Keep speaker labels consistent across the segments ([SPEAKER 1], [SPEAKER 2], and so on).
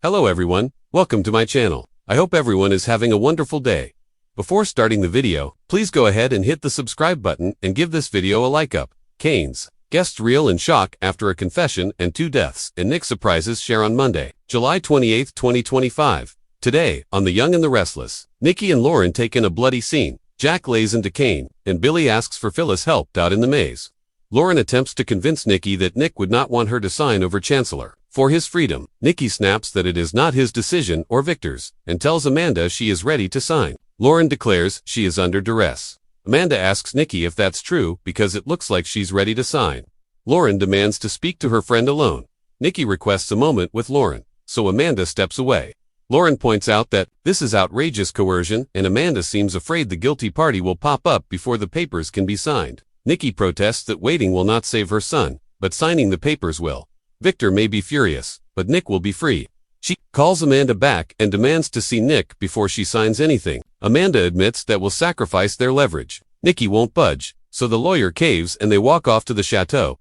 [SPEAKER 1] Hello everyone, welcome to my channel. I hope everyone is having a wonderful day. Before starting the video, please go ahead and hit the subscribe button and give this video a like up. Kane's guests reel in shock after a confession and 2 deaths, and Nick surprises Cher on Monday, July 28, 2025. Today, on The Young and the Restless, Nikki and Lauren take in a bloody scene. Jack lays into Kane, and Billy asks for Phyllis help out in the maze. Lauren attempts to convince Nikki that Nick would not want her to sign over Chancellor for his freedom. Nikki snaps that it is not his decision or Victor's, and tells Amanda she is ready to sign. Lauren declares she is under duress. Amanda asks Nikki if that's true because it looks like she's ready to sign. Lauren demands to speak to her friend alone. Nikki requests a moment with Lauren, so Amanda steps away. Lauren points out that this is outrageous coercion, and Amanda seems afraid the guilty party will pop up before the papers can be signed. Nikki protests that waiting will not save her son, but signing the papers will. Victor may be furious, but Nick will be free. She calls Amanda back and demands to see Nick before she signs anything. Amanda admits that will sacrifice their leverage. Nikki won't budge, so the lawyer caves and they walk off to the chateau.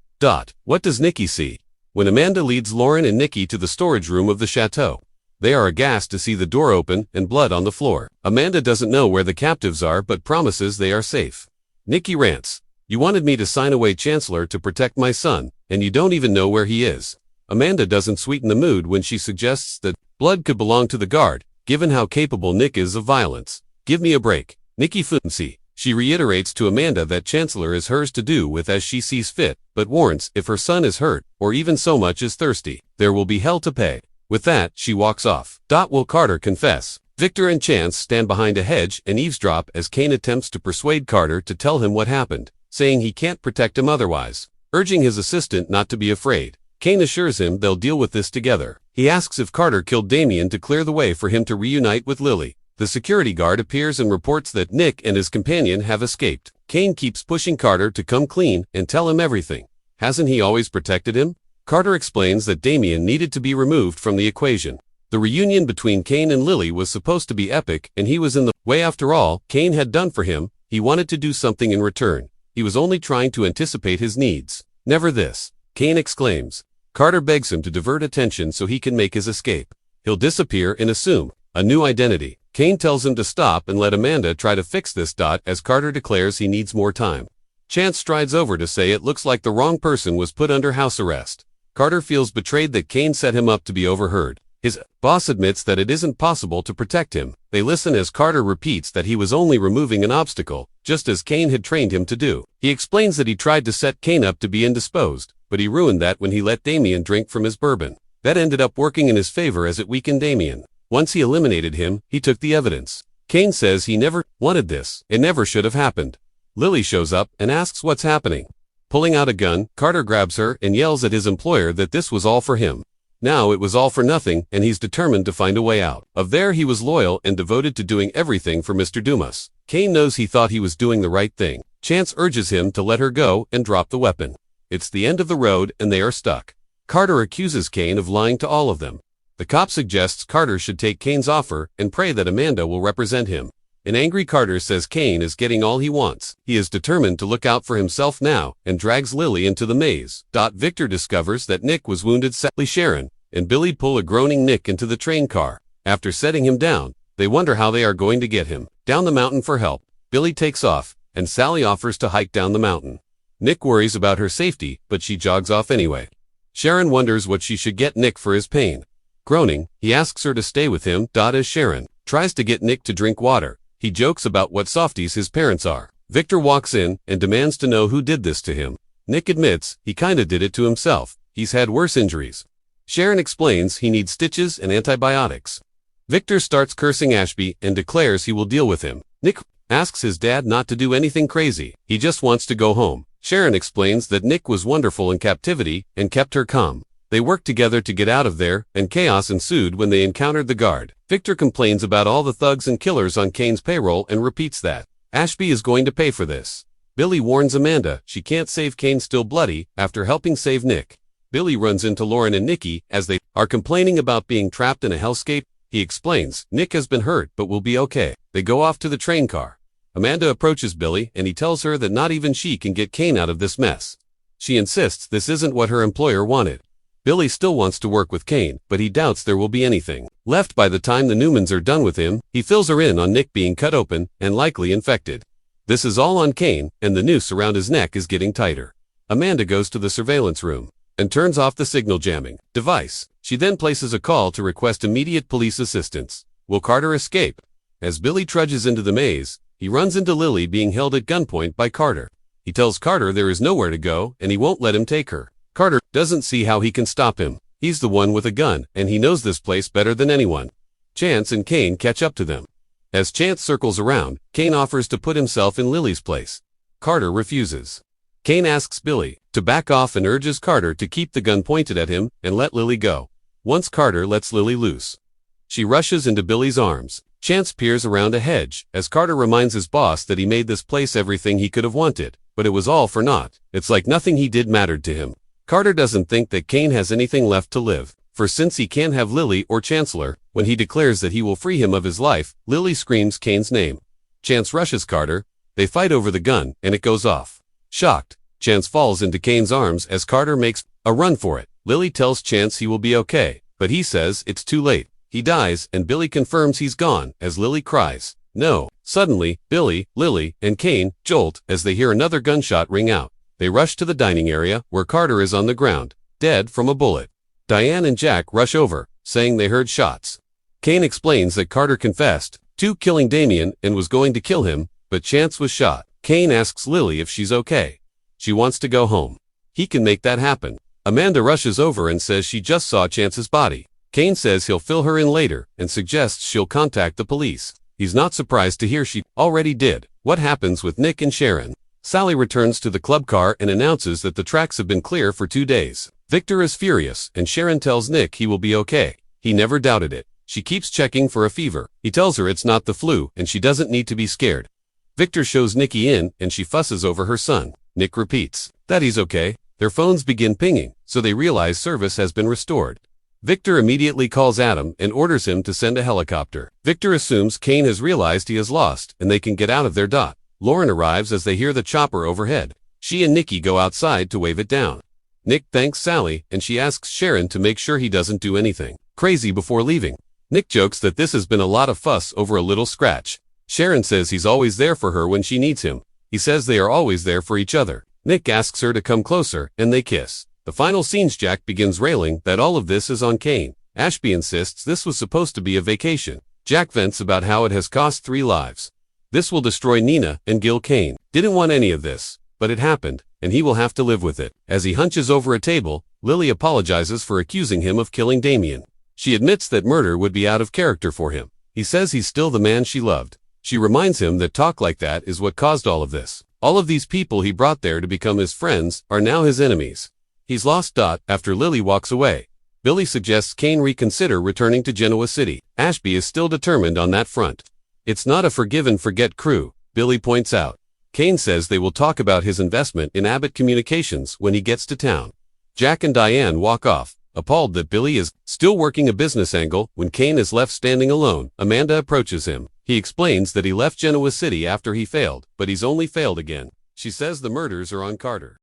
[SPEAKER 1] What does Nikki see? When Amanda leads Lauren and Nikki to the storage room of the chateau, they are aghast to see the door open and blood on the floor. Amanda doesn't know where the captives are but promises they are safe. Nikki rants, "You wanted me to sign away Chancellor to protect my son, and you don't even know where he is." Amanda doesn't sweeten the mood when she suggests that blood could belong to the guard, given how capable Nick is of violence. "Give me a break." Nikki fancy. She reiterates to Amanda that Chancellor is hers to do with as she sees fit, but warns if her son is hurt, or even so much as thirsty, there will be hell to pay. With that, she walks off. Will Carter confess? Victor and Chance stand behind a hedge and eavesdrop as Kane attempts to persuade Carter to tell him what happened, saying he can't protect him otherwise. Urging his assistant not to be afraid, Kane assures him they'll deal with this together. He asks if Carter killed Damien to clear the way for him to reunite with Lily. The security guard appears and reports that Nick and his companion have escaped. Kane keeps pushing Carter to come clean and tell him everything. Hasn't he always protected him? Carter explains that Damien needed to be removed from the equation. The reunion between Kane and Lily was supposed to be epic, and he was in the way. After all Kane had done for him, he wanted to do something in return. He was only trying to anticipate his needs. "Never this," Kane exclaims. Carter begs him to divert attention so he can make his escape. He'll disappear and assume a new identity. Kane tells him to stop and let Amanda try to fix this. As Carter declares he needs more time. Chance strides over to say it looks like the wrong person was put under house arrest. Carter feels betrayed that Kane set him up to be overheard. His boss admits that it isn't possible to protect him. They listen as Carter repeats that he was only removing an obstacle, just as Kane had trained him to do. He explains that he tried to set Kane up to be indisposed, but he ruined that when he let Damien drink from his bourbon. That ended up working in his favor as it weakened Damien. Once he eliminated him, he took the evidence. Kane says he never wanted this. It never should have happened. Lily shows up and asks what's happening. Pulling out a gun, Carter grabs her and yells at his employer that this was all for him. Now it was all for nothing, and he's determined to find a way out. Of there he was loyal and devoted to doing everything for Mr. Dumas. Kane knows he thought he was doing the right thing. Chance urges him to let her go and drop the weapon. It's the end of the road and they are stuck. Carter accuses Kane of lying to all of them. The cop suggests Carter should take Kane's offer and pray that Amanda will represent him. An angry Carter says Kane is getting all he wants. He is determined to look out for himself now and drags Lily into the maze. Victor discovers that Nick was wounded. Sally, Sharon, and Billy pull a groaning Nick into the train car. After setting him down, they wonder how they are going to get him down the mountain for help. Billy takes off, and Sally offers to hike down the mountain. Nick worries about her safety, but she jogs off anyway. Sharon wonders what she should get Nick for his pain. Groaning, he asks her to stay with him. As Sharon tries to get Nick to drink water, he jokes about what softies his parents are. Victor walks in and demands to know who did this to him. Nick admits he kinda did it to himself. He's had worse injuries. Sharon explains he needs stitches and antibiotics. Victor starts cursing Ashby and declares he will deal with him. Nick asks his dad not to do anything crazy. He just wants to go home. Sharon explains that Nick was wonderful in captivity and kept her calm. They worked together to get out of there, and chaos ensued when they encountered the guard. Victor complains about all the thugs and killers on Kane's payroll and repeats that Ashby is going to pay for this. Billy warns Amanda she can't save Kane still bloody after helping save Nick. Billy runs into Lauren and Nikki as they are complaining about being trapped in a hellscape. He explains Nick has been hurt but will be okay. They go off to the train car. Amanda approaches Billy and he tells her that not even she can get Kane out of this mess. She insists this isn't what her employer wanted. Billy still wants to work with Kane, but he doubts there will be anything left by the time the Newmans are done with him. He fills her in on Nick being cut open and likely infected. This is all on Kane, and the noose around his neck is getting tighter. Amanda goes to the surveillance room and turns off the signal jamming device. She then places a call to request immediate police assistance. Will Carter escape? As Billy trudges into the maze, he runs into Lily being held at gunpoint by Carter. He tells Carter there is nowhere to go and he won't let him take her. Carter doesn't see how he can stop him. He's the one with a gun, and he knows this place better than anyone. Chance and Kane catch up to them. As Chance circles around, Kane offers to put himself in Lily's place. Carter refuses. Kane asks Billy to back off and urges Carter to keep the gun pointed at him and let Lily go. Once Carter lets Lily loose, she rushes into Billy's arms. Chance peers around a hedge as Carter reminds his boss that he made this place everything he could have wanted, but it was all for naught. It's like nothing he did mattered to him. Carter doesn't think that Kane has anything left to live, for since he can't have Lily or Chancellor, when he declares that he will free him of his life, Lily screams Kane's name. Chance rushes Carter. They fight over the gun, and it goes off. Shocked, Chance falls into Kane's arms as Carter makes a run for it. Lily tells Chance he will be okay, but he says it's too late. He dies, and Billy confirms he's gone as Lily cries, "No." Suddenly, Billy, Lily, and Kane jolt as they hear another gunshot ring out. They rush to the dining area, where Carter is on the ground, dead from a bullet. Diane and Jack rush over, saying they heard shots. Kane explains that Carter confessed to killing Damien and was going to kill him, but Chance was shot. Kane asks Lily if she's okay. She wants to go home. He can make that happen. Amanda rushes over and says she just saw Chance's body. Kane says he'll fill her in later and suggests she'll contact the police. He's not surprised to hear she already did. What happens with Nick and Sharon? Sally returns to the club car and announces that the tracks have been clear for 2 days. Victor is furious, and Sharon tells Nick he will be okay. He never doubted it. She keeps checking for a fever. He tells her it's not the flu, and she doesn't need to be scared. Victor shows Nikki in, and she fusses over her son. Nick repeats that he's okay. Their phones begin pinging, so they realize service has been restored. Victor immediately calls Adam and orders him to send a helicopter. Victor assumes Kane has realized he is lost, and they can get out of their dot. Lauren arrives as they hear the chopper overhead. She and Nikki go outside to wave it down. Nick thanks Sally, and she asks Sharon to make sure he doesn't do anything crazy before leaving. Nick jokes that this has been a lot of fuss over a little scratch. Sharon says he's always there for her when she needs him. He says they are always there for each other. Nick asks her to come closer, and they kiss. The final scenes. Jack begins railing that all of this is on Kane. Ashby insists this was supposed to be a vacation. Jack vents about how it has cost 3 lives. This will destroy Nina and Gil. Kane didn't want any of this, but it happened, and he will have to live with it. As he hunches over a table, Lily apologizes for accusing him of killing Damien. She admits that murder would be out of character for him. He says he's still the man she loved. She reminds him that talk like that is what caused all of this. All of these people he brought there to become his friends are now his enemies. He's lost. After Lily walks away, Billy suggests Kane reconsider returning to Genoa City. Ashby is still determined on that front. It's not a forgive and forget crew, Billy points out. Kane says they will talk about his investment in Abbott Communications when he gets to town. Jack and Diane walk off, appalled that Billy is still working a business angle. When Kane is left standing alone, Amanda approaches him. He explains that he left Genoa City after he failed, but he's only failed again. She says the murders are on Carter.